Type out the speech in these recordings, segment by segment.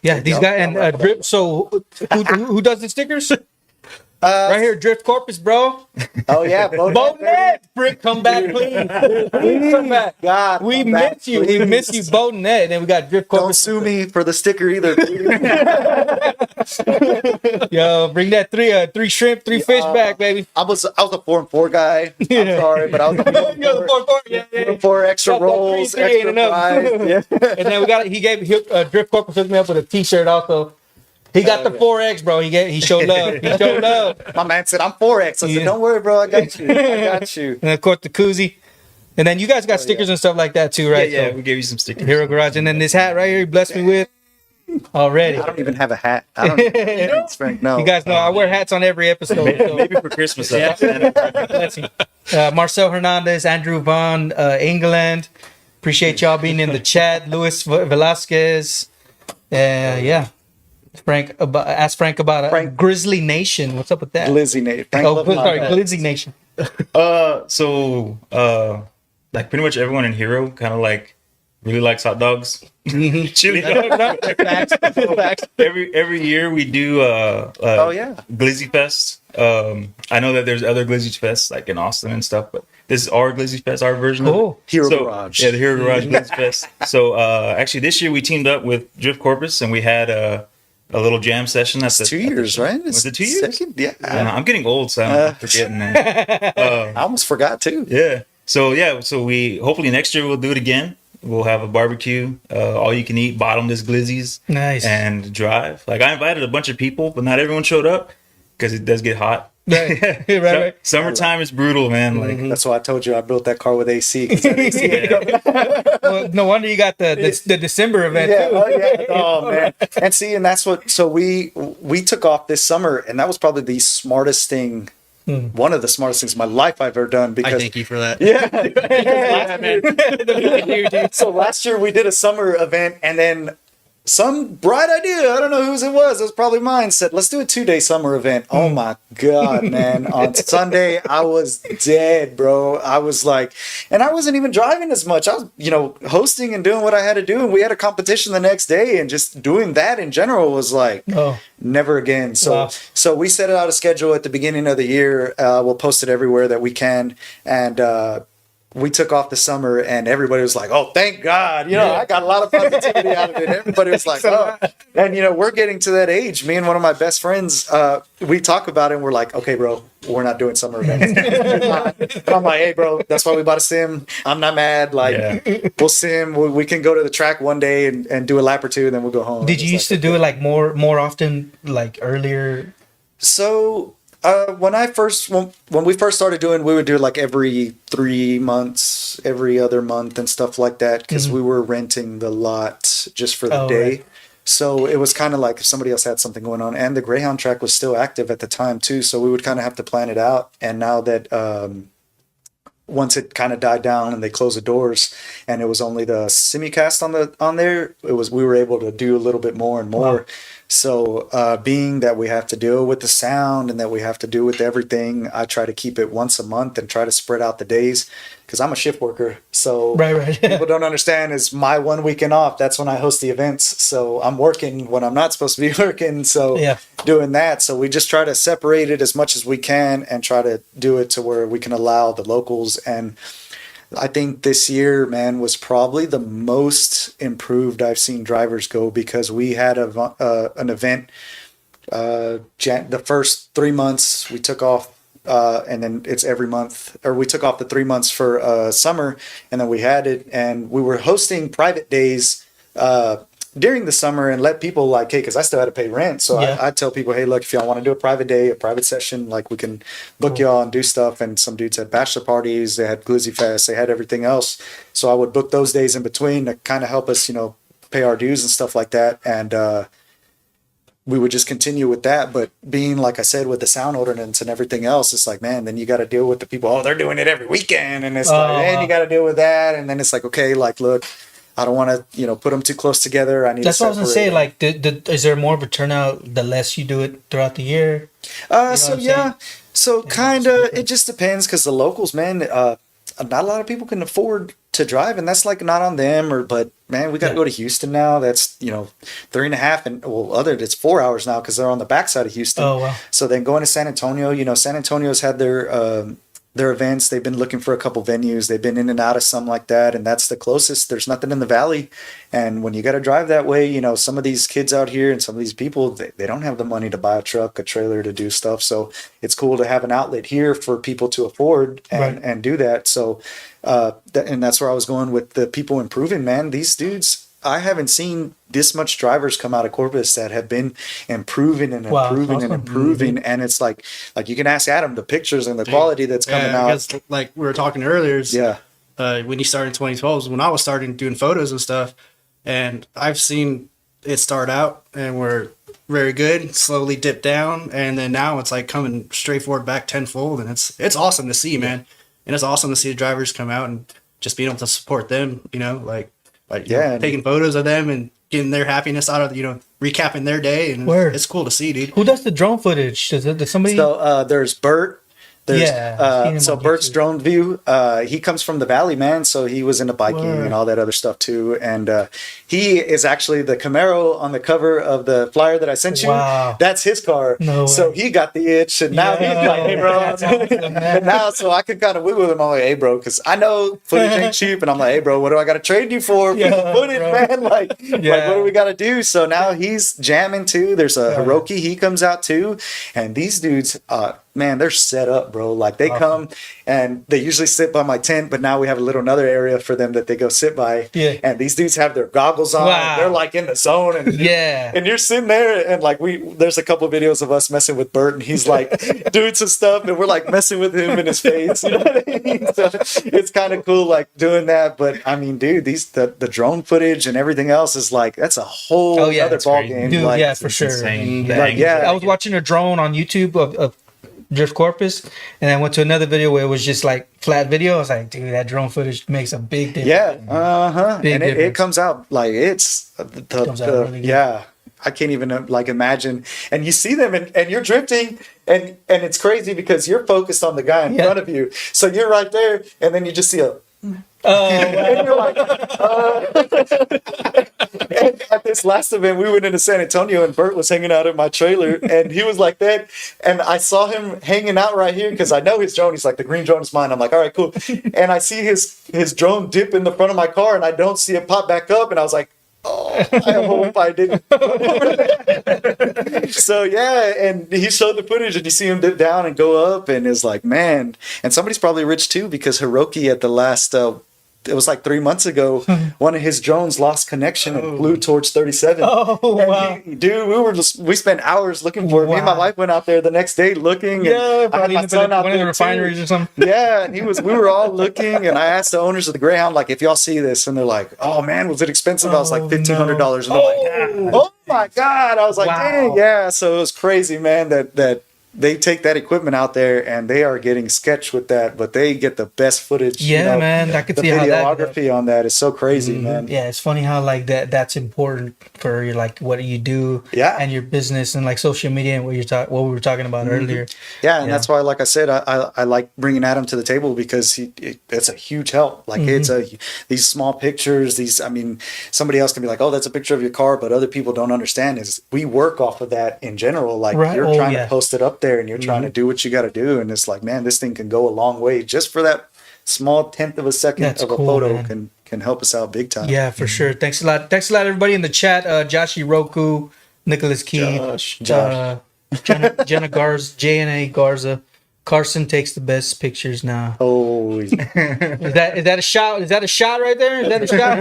Yeah, these guys and Drip. So who does the stickers? Right here, Drift Corpus, bro. Oh yeah, Bonet. Brick, come back, please. Please come back. God, we come miss back, you. please. We miss you, Bonet. And then we got Drift Don't Corpus. sue me for the sticker either. Yo, bring that three shrimp, three fish back, baby. I was a 4-4 guy. I'm sorry, but I was a 4-4. Yeah. 4 extra Got that rolls, 3-3 extra ain't enough. fries. Yeah. And then we got Drift Corpus hooked me up with a T-shirt also. He got the 4X, bro. He showed love. He showed love. My man said, I'm 4X. I said, don't worry, bro. I got you. I got you. And of course the koozie. And then you guys got stickers and stuff like that too, right? Yeah, So, we gave you some stickers. Hero Garage. And then this hat right here, he blessed me with already. I don't even have a hat. I don't even Frank, no. You guys know I wear hats on every episode. So. Maybe for Christmas. Blessing. Marcel Hernandez, Andrew Vaughn, England. Appreciate y'all being in the chat. Luis Velasquez. Yeah. Ask Frank about Grizzly Nation. What's up with that? Glizzy Nation. Glizzy Nation. Like pretty much everyone in Hero kind of like really likes hot dogs. Chili dogs. Facts. Every year we do Glizzy Fest. I know that there's other Glizzy Fests like in Austin and stuff, but this is our Glizzy Fest, our version of it. Hero Garage. Yeah, the Hero Garage Glizzy Fest. So actually this year we teamed up with Drift Corpus and we had a little jam session. That's 2 years, right? Was it 2 years? Yeah. I'm getting old, so I'm forgetting. I almost forgot too. Yeah. So we hopefully next year we'll do it again. We'll have a barbecue, all you can eat, bottomless glizzies. Nice. And drive. Like I invited a bunch of people, but not everyone showed up because it does get hot. Right. Summertime is brutal, man. Like That's why I told you I built that car with AC. Well, no wonder you got the December event too. Oh man. And see, and that's what. So we took off this summer, and that was probably the smartest thing. One of the smartest things in my life I've ever done. Because I thank you for that. So last year we did a summer event, and then some bright idea, I don't know whose it was probably mine, said, let's do a 2-day summer event. Oh my God, man. On Sunday, I was dead, bro. I was like, and I wasn't even driving as much. I was, hosting and doing what I had to do. And we had a competition the next day, and just doing that in general was like, never again. So, so we set out a schedule at the beginning of the year. We'll post it everywhere that we can. And, we took off the summer and everybody was like, oh, thank God. I got a lot of positivity out of it. Everybody was like, oh. And, we're getting to that age. Me and one of my best friends, we talk about it and we're like, okay, bro, we're not doing summer events. I'm like, hey, bro, that's why we bought a sim. I'm not mad. Like, we'll sim. We can go to the track one day and do a lap or two and then we'll go home. Did you used to do it like more often, like earlier? So... when we first started doing, we would do like every 3 months, every other month and stuff like that because we were renting the lot just for the day. Right. So it was kind of like if somebody else had something going on, and the Greyhound track was still active at the time too. So we would kind of have to plan it out. And now that once it kind of died down and they closed the doors and it was only the simulcast on there, we were able to do a little bit more and more. Wow. So being that we have to deal with the sound and that we have to do with everything, I try to keep it once a month and try to spread out the days because I'm a shift worker. So right. People don't understand is my 1 weekend off. That's when I host the events. So I'm working when I'm not supposed to be working. So doing that. So we just try to separate it as much as we can and try to do it to where we can allow the locals. And I think this year, man, was probably the most improved I've seen drivers go because we had an event the first 3 months we took off and then it's every month, or we took off the 3 months for summer and then we had it and we were hosting private days during the summer and let people like, hey, because I still had to pay rent. So I tell people, hey, look, if y'all want to do a private day, a private session, like we can book y'all and do stuff. And some dudes had bachelor parties, they had Glizzy Fest, they had everything else. So I would book those days in between to kind of help us, pay our dues and stuff like that. And we would just continue with that. But being, like I said, with the sound ordinance and everything else, it's like, man, then you got to deal with the people. Oh, they're doing it every weekend. And it's like, man, you got to deal with that. And then it's like, okay, like, look, I don't want to, put them too close together. I need That's to what I was going to say. Like, is there more of a turnout the less you do it throughout the year? So kind of, it just depends because the locals, man, not a lot of people can afford to drive, and that's like not on them, but man, we got to go to Houston now. That's 3.5, and it's 4 hours now because they're on the backside of Houston. Oh wow! So then going to San Antonio, San Antonio's had their events. They've been looking for a couple venues. They've been in and out of some like that, and that's the closest. There's nothing in the valley, and when you got to drive that way, some of these kids out here and some of these people, they don't have the money to buy a truck, a trailer to do stuff. So it's cool to have an outlet here for people to afford and do that. So and that's where I was going with the people improving, man. These dudes, I haven't seen this much drivers come out of Corpus that have been improving and improving and improving. Mm-hmm. And it's like you can ask Adam the pictures and the quality that's coming out. Because like we were talking earlier, when you started in 2012 is when I was starting doing photos and stuff. And I've seen it start out and we're very good, slowly dip down. And then now it's like coming straight forward back tenfold. And it's awesome to see, man. And it's awesome to see the drivers come out and just being able to support them, taking photos of them and getting their happiness out of, recapping their day. And it's cool to see, dude. Who does the drone footage? Does somebody? So there's Bert. So Bert's drone view, he comes from the valley, man. So he was into biking and all that other stuff too. And he is actually the Camaro on the cover of the flyer that I sent you. Wow. That's his car. No way. So he got the itch, and now he's like, hey, bro. Awesome, and now, so I could kind of wiggle with him. I'm like, hey, bro, because I know footage ain't cheap. And I'm like, hey, bro, what do I got to trade you for? Footage, man. Like, what do we got to do? So now he's jamming too. There's a Hiroki. He comes out too. And these dudes, man, they're set up, bro. Like they come and they usually sit by my tent, but now we have another area for them that they go sit by. Yeah. And these dudes have their goggles on. Wow. They're like in the zone, and and you're sitting there, and like there's a couple of videos of us messing with Bert, and he's like doing some stuff, and we're like messing with him in his face. You know what I mean? So it's kind of cool, like doing that. But I mean, dude, the drone footage and everything else is like that's a whole other ball game. Dude, like, for sure. Like, I was watching a drone on YouTube of Drift Corpus, and I went to another video where it was just like flat video. I was like, dude, that drone footage makes a big difference. Yeah, and it comes out like it's really I can't even like imagine. And you see them, and you're drifting, and it's crazy because you're focused on the guy in front of you, so you're right there, and then you just see a. And you're like, and at this last event, we went into San Antonio, and Bert was hanging out in my trailer, and he was like that, and I saw him hanging out right here because I know his drone. He's like, the green drone is mine. I'm like, all right, cool. And I see his drone dip in the front of my car, and I don't see it pop back up, and I was like, oh, I hope I didn't. So and he showed the footage, and you see him dip down and go up, and it's like, man. And somebody's probably rich too, because Hiroki at the last it was like 3 months ago, one of his drones lost connection and flew towards 37. Oh, wow. We spent hours looking for it. Me and my wife went out there the next day looking. And I had my son out there one of the refineries or something. Yeah, and we were all looking, and I asked the owners of the Greyhound, like, if y'all see this, and they're like, oh man, was it expensive? I was like, $1,500. And they're like, oh my God. I was like, dang, yeah. So it was crazy, man, that they take that equipment out there and they are getting sketched with that, but they get the best footage. Yeah, man. I could see how the videography on that is so crazy, man. Yeah, it's funny how like that's important for your like what you do and your business and like social media and what we were talking about earlier. Yeah, and that's why, like I said, I like bringing Adam to the table because it's a huge help. Like it's these small pictures. Somebody else can be like, oh, that's a picture of your car, but other people don't understand is we work off of that in general. Like you're trying to post it up there and you're trying to do what you got to do, and it's like, man, this thing can go a long way just for that small tenth of a second of a photo can help us out big time. Yeah, for sure. Thanks a lot everybody in the chat. Joshy Roku, Nicholas Key, Josh. Jenna Garza, JNA Garza. Carson takes the best pictures now. Oh, is that a shot? Is that a shot right there? Is that a shot?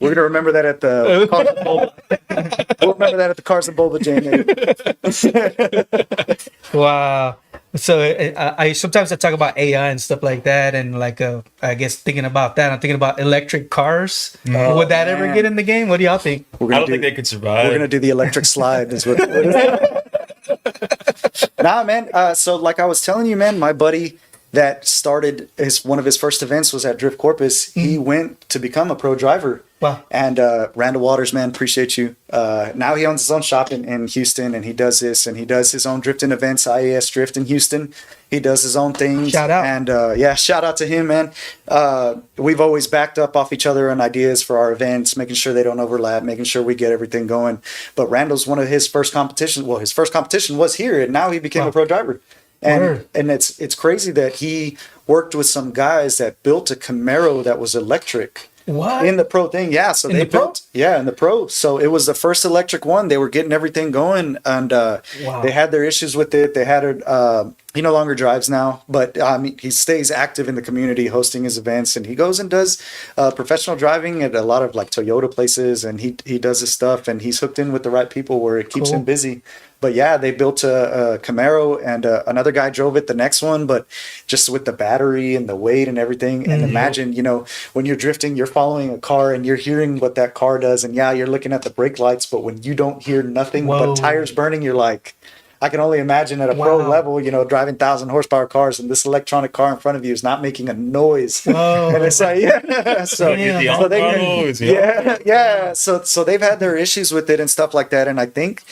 We're gonna remember that at the Carson Boba. We'll remember that at the Carson Boba JNA. Wow. So I sometimes I talk about AI and stuff like that, and like I guess thinking about that, I'm thinking about electric cars. Would that ever get in the game? What do y'all think? I don't think they could survive. We're gonna do the electric slide. Is what Nah, man. So like I was telling you, man, my buddy that started one of his first events was at Drift Corpus. He went to become a pro driver. Wow. And Randall Waters, man, appreciate you. Now he owns his own shop in Houston, and he does this, and he does his own drifting events, IAS Drift in Houston. He does his own things. Shout out. And shout out to him, man. We've always backed up off each other on ideas for our events, making sure they don't overlap, making sure we get everything going. But Randall's one of his first competitions. Well, his first competition was here, and now he became a pro driver. And it's crazy that he worked with some guys that built a Camaro that was electric. What? In the pro thing, yeah. So they built, in the pro. So it was the first electric one. They were getting everything going, and they had their issues with it. They had it. He no longer drives now, but he stays active in the community, hosting his events, and he goes and does professional driving at a lot of like Toyota places, and he does his stuff, and he's hooked in with the right people where it keeps him busy. But yeah, they built a Camaro, and another guy drove it the next one, but just with the battery and the weight and everything. And imagine, when you're drifting, you're following a car and you're hearing what that car does. And yeah, you're looking at the brake lights, but when you don't hear nothing but tires burning, you're like, I can only imagine at a pro level, driving 1,000 horsepower cars, and this electronic car in front of you is not making a noise. And it's like, so they've had their issues with it and stuff like that. And I think,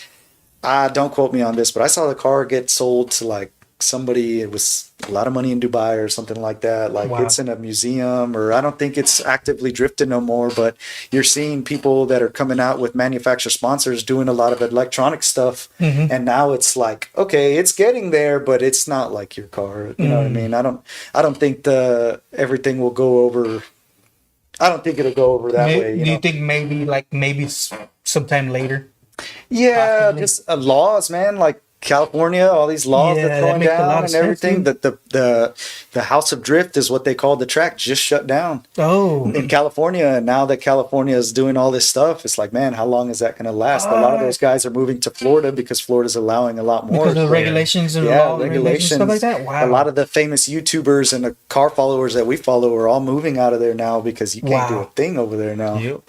don't quote me on this, but I saw the car get sold to like somebody. It was a lot of money in Dubai or something like that. Like it's in a museum, or I don't think it's actively drifting no more, but you're seeing people that are coming out with manufacturer sponsors doing a lot of electronic stuff. And now it's like, okay, it's getting there, but it's not like your car. You know what I mean? I don't think everything will go over. I don't think it'll go over that way. Do you think maybe sometime later? Yeah, Possibly. just laws, man. Like California, all these laws that are going down and everything. The House of Drift is what they call the track, just shut down. In California, and now that California is doing all this stuff, it's like, man, how long is that going to last? A lot of those guys are moving to Florida because Florida's allowing a lot more. Because of regulations and regulations, stuff like that. Wow. A lot of the famous YouTubers and the car followers that we follow are all moving out of there now because you can't do a thing over there now.